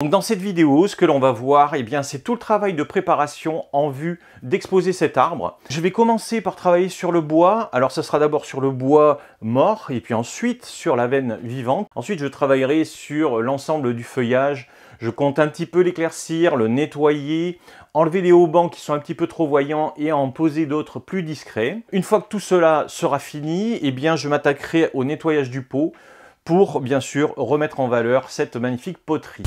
Donc dans cette vidéo, ce que l'on va voir, eh bien, c'est tout le travail de préparation en vue d'exposer cet arbre. Je vais commencer par travailler sur le bois. Alors ce sera d'abord sur le bois mort et puis ensuite sur la veine vivante. Ensuite, je travaillerai sur l'ensemble du feuillage. Je compte un petit peu l'éclaircir, le nettoyer, enlever les haubans qui sont un petit peu trop voyants et en poser d'autres plus discrets. Une fois que tout cela sera fini, eh bien, je m'attaquerai au nettoyage du pot pour, bien sûr, remettre en valeur cette magnifique poterie.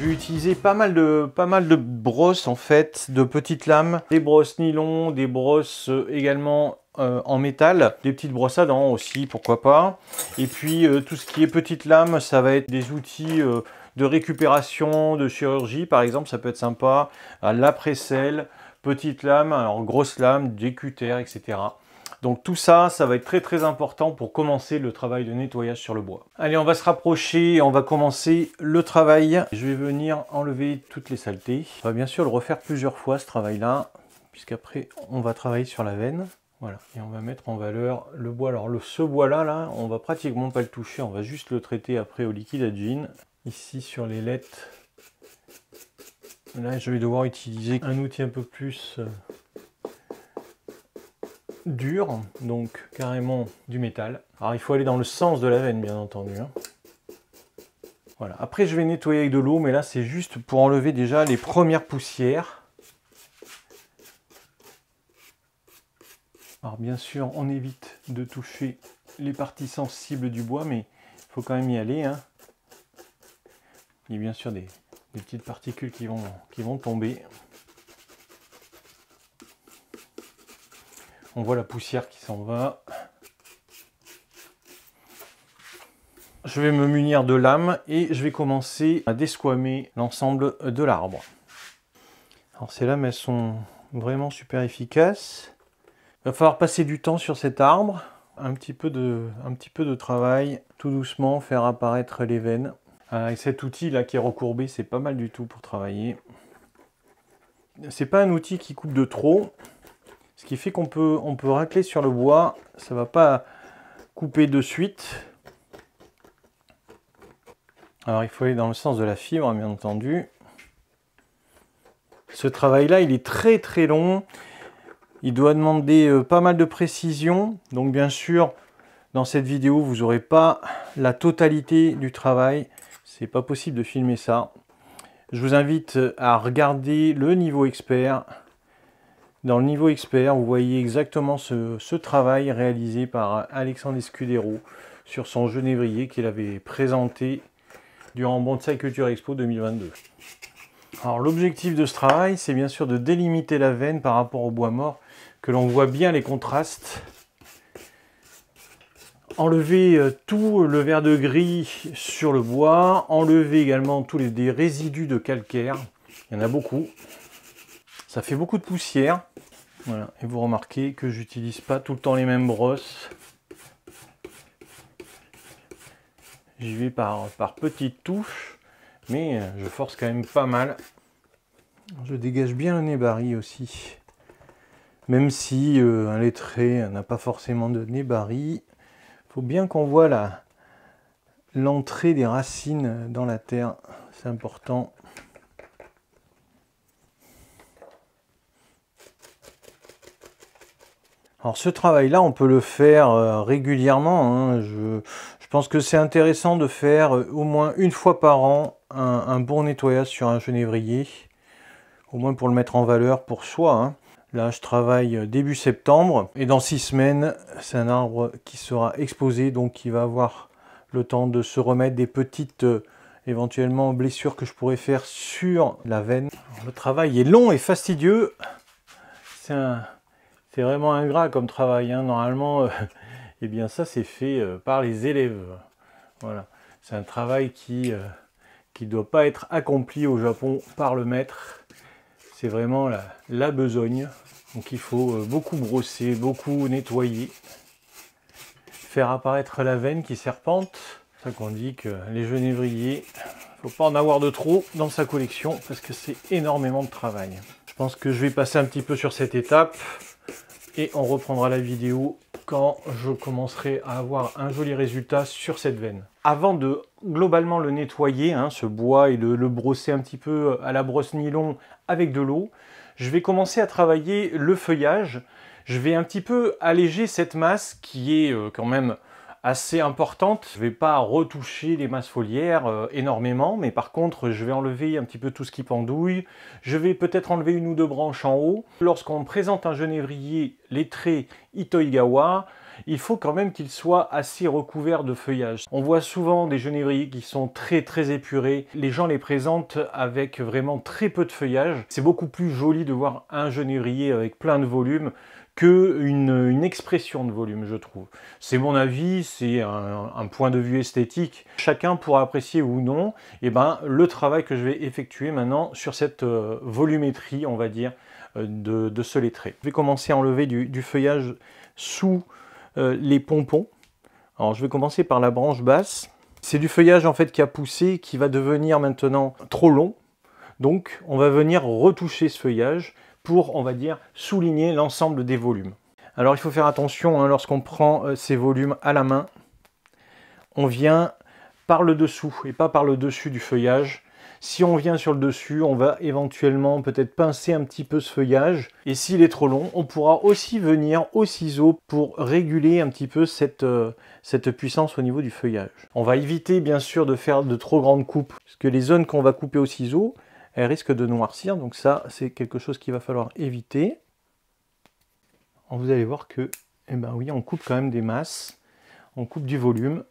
J'ai utilisé pas mal de brosses en fait, de petites lames, des brosses nylon, des brosses également en métal, des petites brosses à dents aussi, pourquoi pas. Et puis tout ce qui est petites lames, ça va être des outils de récupération, de chirurgie par exemple, ça peut être sympa. La presselle, petite lame, alors grosse lame, des cutters, etc. Donc tout ça, ça va être très important pour commencer le travail de nettoyage sur le bois. Allez, on va se rapprocher et on va commencer le travail. Je vais venir enlever toutes les saletés. On va bien sûr le refaire plusieurs fois ce travail-là, puisqu'après on va travailler sur la veine. Voilà, et on va mettre en valeur le bois. Alors ce bois-là, on va pratiquement pas le toucher, on va juste le traiter après au liquide à gin. Ici sur les laites, là je vais devoir utiliser un outil un peu plus dur, donc carrément du métal. Alors il faut aller dans le sens de la veine bien entendu. Voilà. Après je vais nettoyer avec de l'eau, mais là c'est juste pour enlever déjà les premières poussières. Alors bien sûr on évite de toucher les parties sensibles du bois, mais il faut quand même y aller. Il y a bien sûr des petites particules qui vont tomber. On voit la poussière qui s'en va. Je vais me munir de lames et je vais commencer à desquamer l'ensemble de l'arbre. Alors ces lames, elles sont vraiment super efficaces. Il va falloir passer du temps sur cet arbre. Un petit peu de travail, tout doucement, faire apparaître les veines. Avec cet outil là qui est recourbé, c'est pas mal du tout pour travailler. C'est pas un outil qui coupe de trop. Ce qui fait qu'on peut racler sur le bois, ça ne va pas couper de suite. Alors il faut aller dans le sens de la fibre, bien entendu. Ce travail-là, il est très long. Il doit demander pas mal de précision. Donc bien sûr, dans cette vidéo, vous n'aurez pas la totalité du travail. C'est pas possible de filmer ça. Je vous invite à regarder le niveau expert. Dans le niveau expert, vous voyez exactement ce travail réalisé par Alexandre Escudero sur son genévrier qu'il avait présenté durant Bonsaï Culture Expo 2022. Alors l'objectif de ce travail, c'est bien sûr de délimiter la veine par rapport au bois mort, que l'on voit bien les contrastes. Enlever tout le vert de gris sur le bois, enlever également tous les résidus de calcaire, il y en a beaucoup. Ça fait beaucoup de poussière. Voilà. Et vous remarquez que j'utilise pas tout le temps les mêmes brosses. J'y vais par petites touches, mais je force quand même pas mal. Je dégage bien le nez-bari aussi. Même si un lettré n'a pas forcément de nez-bari, il faut bien qu'on voit l'entrée des racines dans la terre. C'est important. Alors ce travail-là, on peut le faire régulièrement. Je pense que c'est intéressant de faire au moins une fois par an un bon nettoyage sur un genévrier. au moins pour le mettre en valeur pour soi, hein. Là, je travaille début septembre et dans 6 semaines, c'est un arbre qui sera exposé, donc qui va avoir le temps de se remettre des petites éventuellement blessures que je pourrais faire sur la veine. Alors, le travail est long et fastidieux. C'est vraiment ingrat comme travail, hein. Normalement, eh bien ça c'est fait par les élèves. Voilà. C'est un travail qui ne doit pas être accompli au Japon par le maître. C'est vraiment la besogne. Donc il faut beaucoup brosser, beaucoup nettoyer, faire apparaître la veine qui serpente. C'est ça qu'on dit que les genévriers, il ne faut pas en avoir de trop dans sa collection parce que c'est énormément de travail. Je pense que je vais passer un petit peu sur cette étape et on reprendra la vidéo quand je commencerai à avoir un joli résultat sur cette veine. Avant de globalement le nettoyer, hein, ce bois, et le brosser un petit peu à la brosse nylon avec de l'eau, je vais commencer à travailler le feuillage. Je vais un petit peu alléger cette masse qui est quand même assez importante. Je ne vais pas retoucher les masses foliaires énormément, mais par contre je vais enlever un petit peu tout ce qui pendouille. Je vais peut-être enlever une ou deux branches en haut. Lorsqu'on présente un genévrier lettré Ito-Igawa, il faut quand même qu'il soit assez recouvert de feuillage. On voit souvent des genévriers qui sont très épurés. Les gens les présentent avec vraiment très peu de feuillage. C'est beaucoup plus joli de voir un genévrier avec plein de volume qu'une expression de volume, je trouve. C'est mon avis, c'est un point de vue esthétique. Chacun pourra apprécier ou non le travail que je vais effectuer maintenant sur cette volumétrie, on va dire, de ce lettré. Je vais commencer à enlever du feuillage sous les pompons. Alors je vais commencer par la branche basse. C'est du feuillage en fait qui a poussé, qui va devenir maintenant trop long. Donc on va venir retoucher ce feuillage pour, on va dire, souligner l'ensemble des volumes. Alors il faut faire attention, hein, lorsqu'on prend ces volumes à la main, on vient par le dessous et pas par le dessus du feuillage. Si on vient sur le dessus, on va éventuellement peut-être pincer un petit peu ce feuillage. Et s'il est trop long, on pourra aussi venir au ciseau pour réguler un petit peu cette puissance au niveau du feuillage. On va éviter bien sûr de faire de trop grandes coupes, parce que les zones qu'on va couper au ciseau, elles risquent de noircir. Donc ça, c'est quelque chose qu'il va falloir éviter. Alors vous allez voir que, eh ben oui, on coupe quand même des masses, on coupe du volume.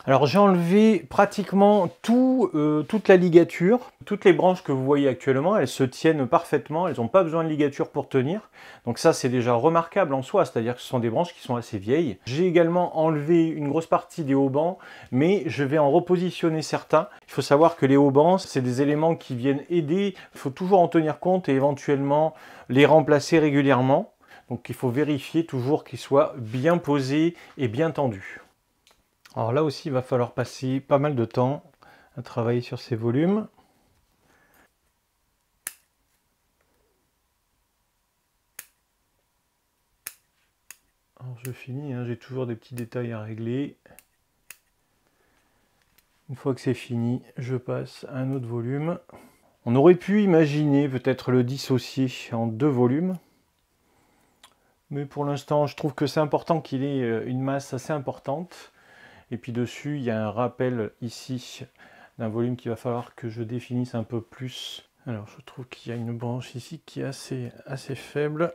Alors j'ai enlevé pratiquement toute la ligature. Toutes les branches que vous voyez actuellement, elles se tiennent parfaitement, elles n'ont pas besoin de ligature pour tenir. Donc ça c'est déjà remarquable en soi, c'est-à-dire que ce sont des branches qui sont assez vieilles. J'ai également enlevé une grosse partie des haubans, mais je vais en repositionner certains. Il faut savoir que les haubans, c'est des éléments qui viennent aider, il faut toujours en tenir compte et éventuellement les remplacer régulièrement. Donc il faut vérifier toujours qu'ils soient bien posés et bien tendus. Alors là aussi, il va falloir passer pas mal de temps à travailler sur ces volumes. Alors je finis, hein, j'ai toujours des petits détails à régler. Une fois que c'est fini, je passe à un autre volume. On aurait pu imaginer peut-être le dissocier en deux volumes. Mais pour l'instant, je trouve que c'est important qu'il ait une masse assez importante. Et puis dessus, il y a un rappel ici d'un volume qu'il va falloir que je définisse un peu plus. Alors je trouve qu'il y a une branche ici qui est assez faible.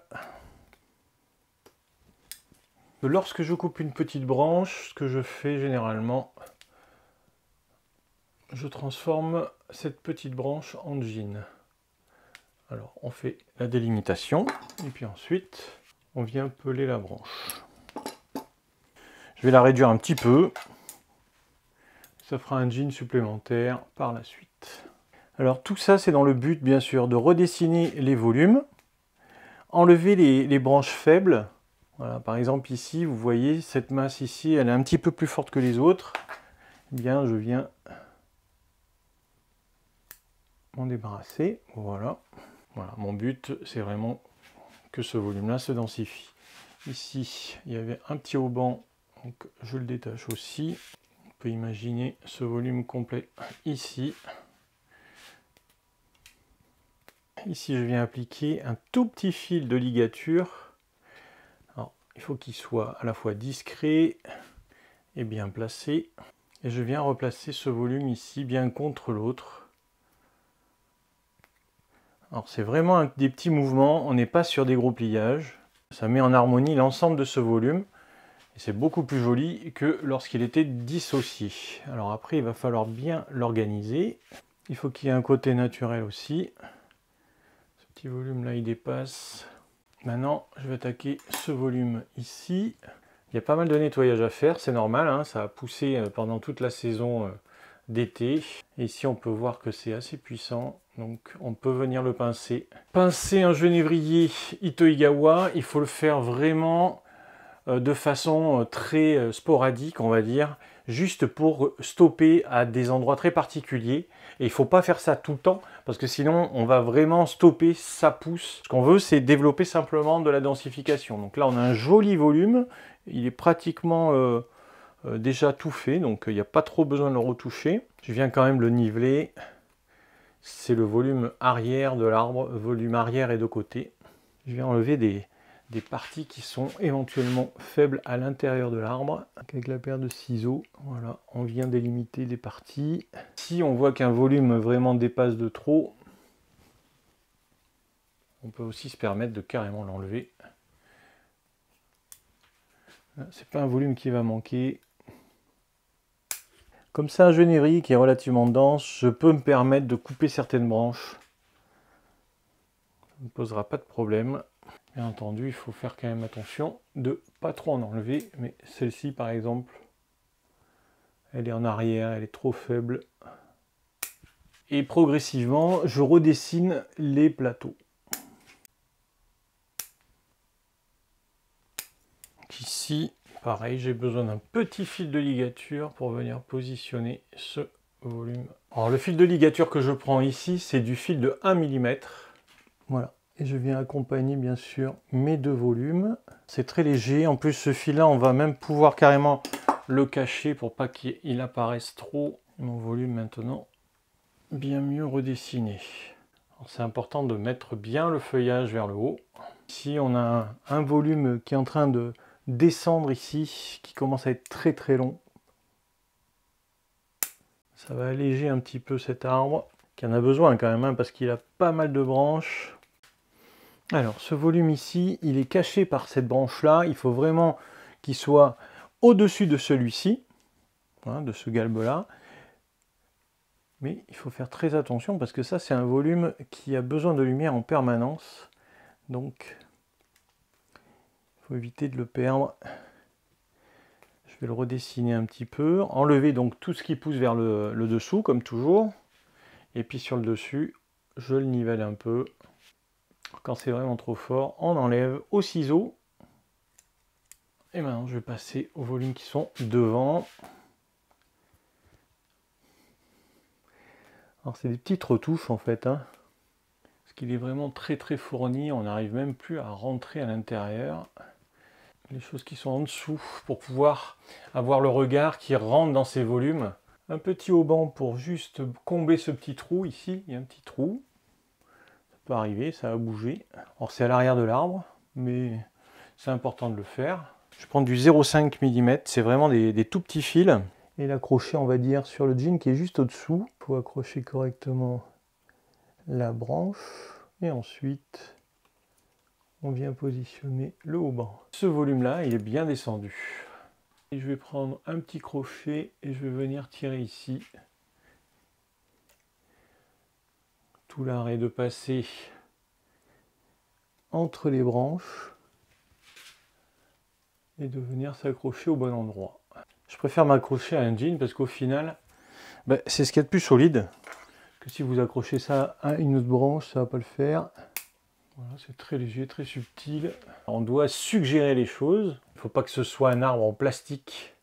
Lorsque je coupe une petite branche, ce que je fais généralement, je transforme cette petite branche en jean. Alors on fait la délimitation et puis ensuite on vient peler la branche. Je vais la réduire un petit peu. Ça fera un jean supplémentaire par la suite. Alors tout ça, c'est dans le but, bien sûr, de redessiner les volumes, enlever les branches faibles. Voilà, par exemple ici, vous voyez, cette masse ici, elle est un petit peu plus forte que les autres. Eh bien, je viens m'en débarrasser. Voilà. Voilà, mon but, c'est vraiment que ce volume-là se densifie. Ici, il y avait un petit hauban, donc je le détache aussi. On peut imaginer ce volume complet ici. Ici, je viens appliquer un tout petit fil de ligature. Alors, il faut qu'il soit à la fois discret et bien placé. Et je viens replacer ce volume ici bien contre l'autre. Alors c'est vraiment des petits mouvements, on n'est pas sur des gros pliages. Ça met en harmonie l'ensemble de ce volume. Et c'est beaucoup plus joli que lorsqu'il était dissocié. Alors après, il va falloir bien l'organiser. Il faut qu'il y ait un côté naturel aussi. Ce petit volume là, il dépasse. Maintenant, je vais attaquer ce volume ici. Il y a pas mal de nettoyage à faire, c'est normal, hein, ça a poussé pendant toute la saison d'été. Et ici, on peut voir que c'est assez puissant, donc on peut venir le pincer. Pincer un genévrier Ito-Igawa, il faut le faire vraiment de façon très sporadique, on va dire, juste pour stopper à des endroits très particuliers. Et il ne faut pas faire ça tout le temps, parce que sinon on va vraiment stopper sa pousse. Ce qu'on veut, c'est développer simplement de la densification. Donc là, on a un joli volume, il est pratiquement déjà tout fait, donc il n'y a pas trop besoin de le retoucher. Je viens quand même le niveler. C'est le volume arrière de l'arbre, volume arrière et de côté. Je viens enlever des parties qui sont éventuellement faibles à l'intérieur de l'arbre. Avec la paire de ciseaux, voilà, on vient délimiter les parties. Si on voit qu'un volume vraiment dépasse de trop, on peut aussi se permettre de carrément l'enlever. C'est pas un volume qui va manquer. Comme c'est un genévrier qui est relativement dense, je peux me permettre de couper certaines branches. Ça ne posera pas de problème. Bien entendu, il faut faire quand même attention de ne pas trop en enlever, mais celle-ci par exemple, elle est en arrière, elle est trop faible. Et progressivement, je redessine les plateaux. Donc ici, pareil, j'ai besoin d'un petit fil de ligature pour venir positionner ce volume. Alors le fil de ligature que je prends ici, c'est du fil de 1 mm. Voilà. Et je viens accompagner bien sûr mes deux volumes. C'est très léger. En plus, ce fil-là, on va même pouvoir carrément le cacher pour pas qu'il apparaisse trop. Mon volume maintenant, bien mieux redessiné. C'est important de mettre bien le feuillage vers le haut. Ici, on a un volume qui est en train de descendre ici, qui commence à être très très long. Ça va alléger un petit peu cet arbre, qui en a besoin quand même, hein, parce qu'il a pas mal de branches. Alors, ce volume ici, il est caché par cette branche-là. Il faut vraiment qu'il soit au-dessus de celui-ci, hein, de ce galbe-là. Mais il faut faire très attention parce que ça, c'est un volume qui a besoin de lumière en permanence. Donc, il faut éviter de le perdre. Je vais le redessiner un petit peu. Enlever donc tout ce qui pousse vers le dessous, comme toujours. Et puis sur le dessus, je le nivelle un peu. Quand c'est vraiment trop fort, on enlève au ciseau. Et maintenant, je vais passer aux volumes qui sont devant. Alors, c'est des petites retouches en fait, hein, parce qu'il est vraiment très très fourni. On n'arrive même plus à rentrer à l'intérieur. Les choses qui sont en dessous pour pouvoir avoir le regard qui rentre dans ces volumes. Un petit auban pour juste combler ce petit trou ici. Il y a un petit trou. Arriver, ça va bouger. Alors c'est à l'arrière de l'arbre, mais c'est important de le faire. Je prends du 0,5 mm, c'est vraiment des tout petits fils. Et l'accrocher, on va dire, sur le jean qui est juste au-dessous. Il faut accrocher correctement la branche. Et ensuite, on vient positionner le haut-ban. Ce volume-là, il est bien descendu. Et je vais prendre un petit crochet et je vais venir tirer ici. Tout l'art est de passer entre les branches et de venir s'accrocher au bon endroit. Je préfère m'accrocher à un jean parce qu'au final, c'est ce qu'il y a de plus solide. Que si vous accrochez ça à une autre branche, ça ne va pas le faire. Voilà, c'est très léger, très subtil. On doit suggérer les choses. Il ne faut pas que ce soit un arbre en plastique.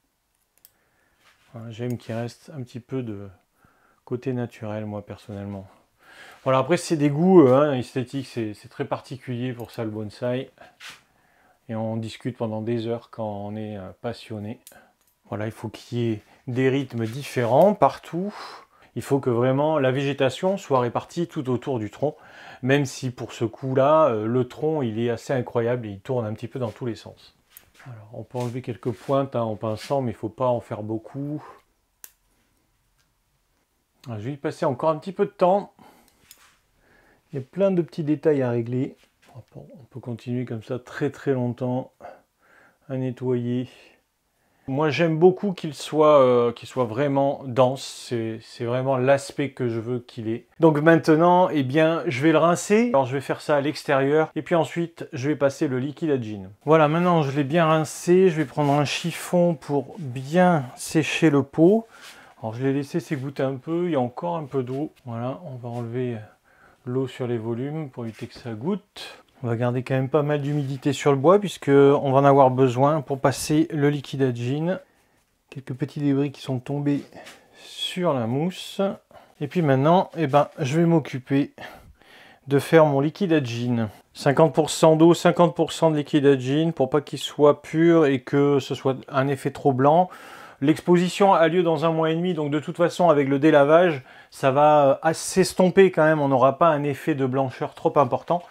Voilà, j'aime qu'il reste un petit peu de côté naturel, moi personnellement. Voilà, après c'est des goûts esthétiques, c'est très particulier pour ça le bonsaï. Et on discute pendant des heures quand on est passionné. Voilà, il faut qu'il y ait des rythmes différents partout. Il faut que vraiment la végétation soit répartie tout autour du tronc. Même si pour ce coup-là, le tronc il est assez incroyable et il tourne un petit peu dans tous les sens. Alors, on peut enlever quelques pointes en pinçant, mais il ne faut pas en faire beaucoup. Alors, je vais y passer encore un petit peu de temps. Il y a plein de petits détails à régler. On peut continuer comme ça très très longtemps à nettoyer. Moi j'aime beaucoup qu'il soit vraiment dense, c'est vraiment l'aspect que je veux qu'il ait. Donc maintenant, eh bien, je vais le rincer. Alors je vais faire ça à l'extérieur et puis ensuite je vais passer le liquide à jean. Voilà, maintenant je l'ai bien rincé, je vais prendre un chiffon pour bien sécher le pot. Alors je l'ai laissé s'égoutter un peu, il y a encore un peu d'eau. Voilà, on va enlever l'eau sur les volumes pour éviter que ça goûte. On va garder quand même pas mal d'humidité sur le bois puisque on va en avoir besoin pour passer le liquide à jean. Quelques petits débris qui sont tombés sur la mousse. Et puis maintenant, eh ben, je vais m'occuper de faire mon liquide à jean. 50% d'eau, 50% de liquide à jean pour pas qu'il soit pur et que ce soit un effet trop blanc. L'exposition a lieu dans 1 mois et demi, donc de toute façon avec le délavage, ça va s'estomper quand même, on n'aura pas un effet de blancheur trop important.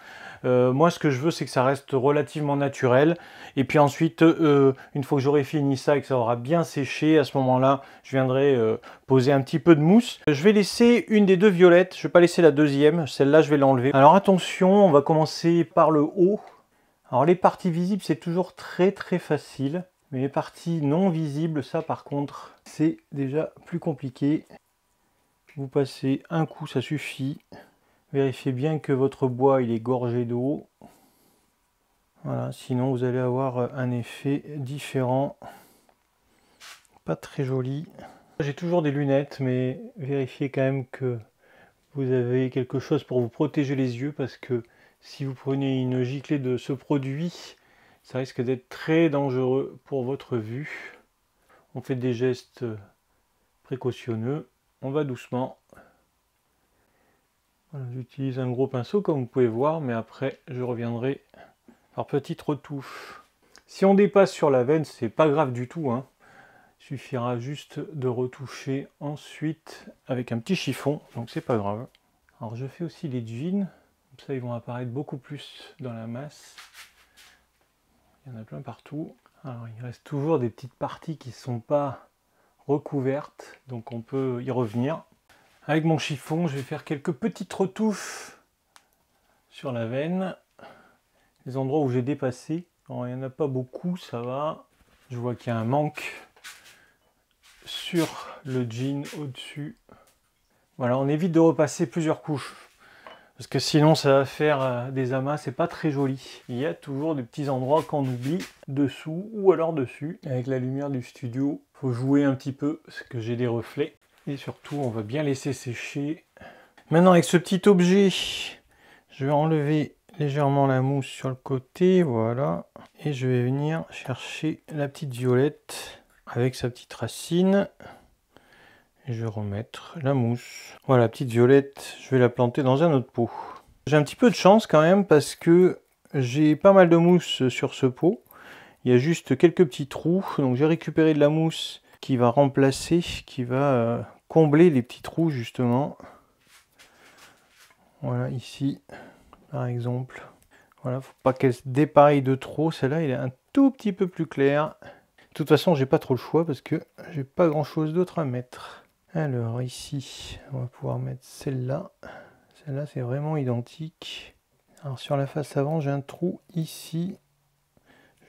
Moi ce que je veux c'est que ça reste relativement naturel, et puis ensuite une fois que j'aurai fini ça et que ça aura bien séché, à ce moment là je viendrai poser un petit peu de mousse. Je vais laisser une des deux violettes, je ne vais pas laisser la deuxième, celle-là je vais l'enlever. Alors attention, on va commencer par le haut. Alors les parties visibles c'est toujours très très facile, mais les parties non visibles, ça par contre c'est déjà plus compliqué. Vous passez un coup, ça suffit. Vérifiez bien que votre bois il est gorgé d'eau. Voilà, sinon vous allez avoir un effet différent. Pas très joli. J'ai toujours des lunettes, mais vérifiez quand même que vous avez quelque chose pour vous protéger les yeux, parce que si vous prenez une giclée de ce produit, ça risque d'être très dangereux pour votre vue. On fait des gestes précautionneux, on va doucement. Voilà, j'utilise un gros pinceau comme vous pouvez voir, mais après je reviendrai par petites retouches. Si on dépasse sur la veine, c'est pas grave du tout, hein. Il suffira juste de retoucher ensuite avec un petit chiffon, donc c'est pas grave. Alors je fais aussi les jeans, comme ça ils vont apparaître beaucoup plus dans la masse. Il y en a plein partout. Alors il reste toujours des petites parties qui ne sont pas recouvertes, donc on peut y revenir. Avec mon chiffon, je vais faire quelques petites retouches sur la veine. Les endroits où j'ai dépassé. Alors, il n'y en a pas beaucoup, ça va. Je vois qu'il y a un manque sur le jean au-dessus. Voilà, on évite de repasser plusieurs couches, parce que sinon ça va faire des amas, c'est pas très joli. Il y a toujours des petits endroits qu'on oublie dessous ou alors dessus. Avec la lumière du studio, faut jouer un petit peu, parce que j'ai des reflets. Et surtout, on va bien laisser sécher. Maintenant, avec ce petit objet, je vais enlever légèrement la mousse sur le côté, voilà. Et je vais venir chercher la petite violette avec sa petite racine. Et je vais remettre la mousse. Voilà, la petite violette, je vais la planter dans un autre pot. J'ai un petit peu de chance quand même parce que j'ai pas mal de mousse sur ce pot. Il y a juste quelques petits trous, donc j'ai récupéré de la mousse qui va remplacer, qui va combler les petits trous justement. Voilà, ici, par exemple. Voilà, faut pas qu'elle se dépareille de trop. Celle-là, il est un tout petit peu plus clair. De toute façon, j'ai pas trop le choix parce que j'ai pas grand-chose d'autre à mettre. Alors ici, on va pouvoir mettre celle-là. Celle-là, c'est vraiment identique. Alors sur la face avant, j'ai un trou ici.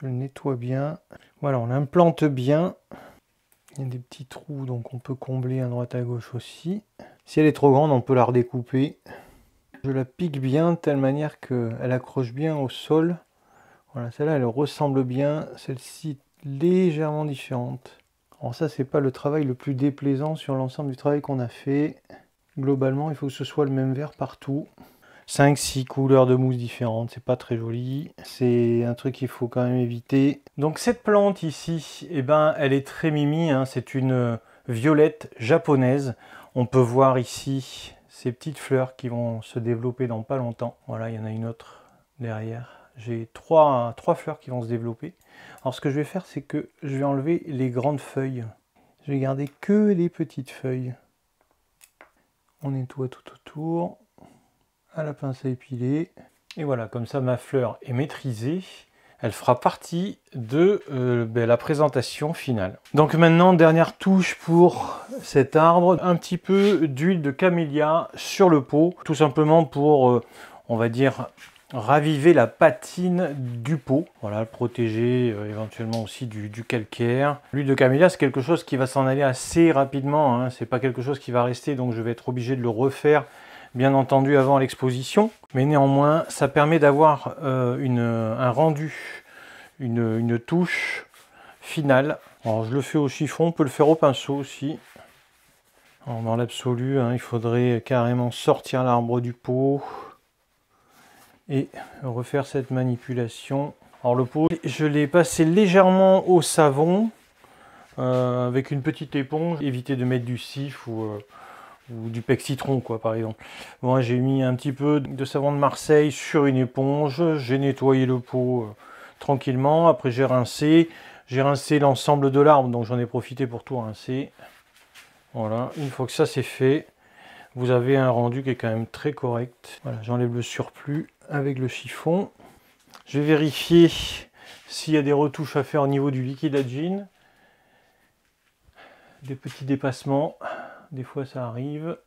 Je le nettoie bien. Voilà, on l'implante bien. Il y a des petits trous, donc on peut combler à droite à gauche aussi. Si elle est trop grande, on peut la redécouper. Je la pique bien de telle manière qu'elle accroche bien au sol. Voilà, celle-là, elle ressemble bien. Celle-ci, légèrement différente. Alors ça, c'est pas le travail le plus déplaisant sur l'ensemble du travail qu'on a fait. Globalement, il faut que ce soit le même vert partout. 5-6 couleurs de mousse différentes, c'est pas très joli. C'est un truc qu'il faut quand même éviter. Donc cette plante ici, eh ben, elle est très mimi, hein. C'est une violette japonaise. On peut voir ici ces petites fleurs qui vont se développer dans pas longtemps. Voilà, il y en a une autre derrière. J'ai trois fleurs qui vont se développer. Alors ce que je vais faire, c'est que je vais enlever les grandes feuilles. Je vais garder que les petites feuilles. On nettoie tout autour. À la pince à épiler. Et voilà, comme ça ma fleur est maîtrisée. elle fera partie de la présentation finale. Donc maintenant, dernière touche pour cet arbre, un petit peu d'huile de camélia sur le pot, tout simplement pour, on va dire, raviver la patine du pot, voilà, le protéger éventuellement aussi du calcaire. L'huile de camélia, c'est quelque chose qui va s'en aller assez rapidement, hein. C'est pas quelque chose qui va rester, donc je vais être obligé de le refaire bien entendu avant l'exposition, mais néanmoins ça permet d'avoir un rendu, une touche finale. Alors je le fais au chiffon, on peut le faire au pinceau aussi. Alors, dans l'absolu, hein, il faudrait carrément sortir l'arbre du pot et refaire cette manipulation. Alors le pot, je l'ai passé légèrement au savon avec une petite éponge, éviter de mettre du cif ou du pec citron, quoi, par exemple. Moi, j'ai mis un petit peu de savon de Marseille sur une éponge, j'ai nettoyé le pot tranquillement, après j'ai rincé l'ensemble de l'arbre, donc j'en ai profité pour tout rincer. Voilà, une fois que ça c'est fait, vous avez un rendu qui est quand même très correct. Voilà, j'enlève le surplus avec le chiffon. Je vais vérifier s'il y a des retouches à faire au niveau du liquide à gin. Des petits dépassements. Des fois ça arrive.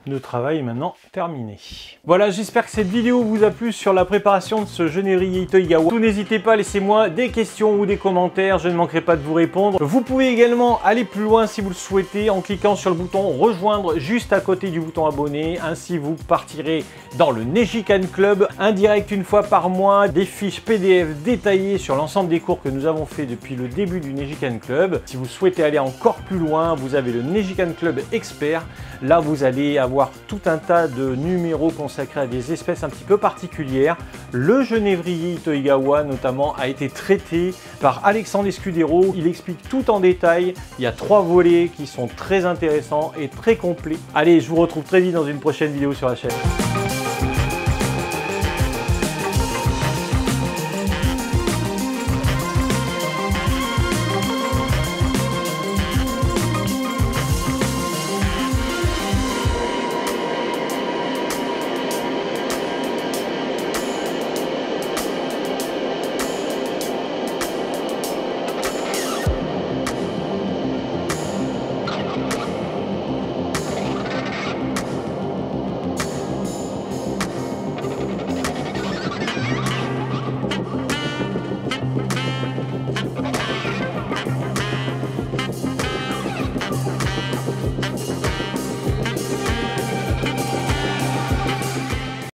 Le travail est maintenant terminé. Voilà, j'espère que cette vidéo vous a plu sur la préparation de ce Genévrier Itoigawa. Surtout n'hésitez pas, laissez-moi des questions ou des commentaires, je ne manquerai pas de vous répondre. Vous pouvez également aller plus loin si vous le souhaitez en cliquant sur le bouton rejoindre juste à côté du bouton abonner. Ainsi vous partirez dans le Nejikan Club, un direct une fois par mois, des fiches PDF détaillées sur l'ensemble des cours que nous avons fait depuis le début du Nejikan Club. Si vous souhaitez aller encore plus loin, vous avez le Nejikan Club Expert. Là, vous allez avoir tout un tas de numéros consacrés à des espèces un petit peu particulières. Le Genévrier Itoigawa, notamment, a été traité par Alexandre Escudero. Il explique tout en détail. Il y a 3 volets qui sont très intéressants et très complets. Allez, je vous retrouve très vite dans une prochaine vidéo sur la chaîne.